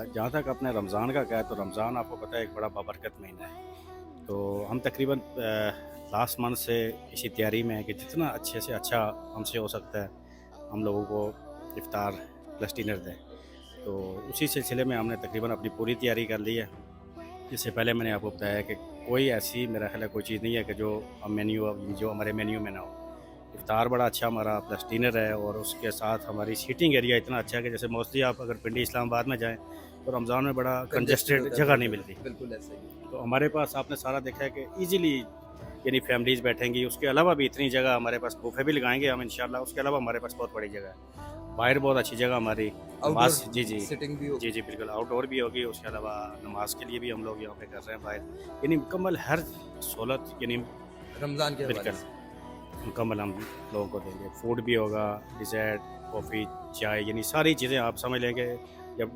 जहाँ तक अपने रमज़ान का कहा तो रमज़ान आपको पता है एक बड़ा बाबरकत महीना है। तो हम तकरीबन लास्ट मंथ से इसी तैयारी में है कि जितना अच्छे से अच्छा हमसे हो सकता है हम लोगों को इफ्तार प्लस डिनर दें। तो उसी सिलसिले में हमने तकरीबन अपनी पूरी तैयारी कर ली है। इससे पहले मैंने आपको बताया कि कोई ऐसी मेरा ख्याल है कोई चीज़ नहीं है कि जो हमारे मेन्यू में ना हो। इफ्तार बड़ा अच्छा हमारा प्लस डिनर है, और उसके साथ हमारी सीटिंग एरिया इतना अच्छा है कि जैसे मोस्टली आप अगर पिंडी इस्लामाबाद में जाएँ तो रमज़ान में बड़ा कंजेस्टेड कंजेस्टेड होता है जगह बहुत नहीं ज़्यादा, मिलती। बिल्कुल ऐसा ही है। तो हमारे पास आपने सारा देखा है कि ईज़िली यानी फैमिलीज़ बैठेंगी। उसके अलावा भी इतनी जगह हमारे पास, बुफ़े भी लगाएँगे हम इंशाल्लाह। उसके अलावा हमारे पास बहुत बड़ी जगह है। बाहर बहुत अच्छी जगह हमारी आउटडोर नमाज़, जी, जी। सिटिंग भी जी, होगी। जी, बिल्कुल आउटडोर भी होगी। उसके अलावा नमाज़ के लिए भी हम लोग यहाँ पे कर रहे हैं बाहर। यानी मुकम्मल हर सहूलत यानी रमज़ान के हवाले बिल्कुल से। मुकम्मल हम लोगों को देंगे। फूड भी होगा, डिज़र्ट, कॉफ़ी, चाय यानी सारी चीज़ें आप समझ लें कि जब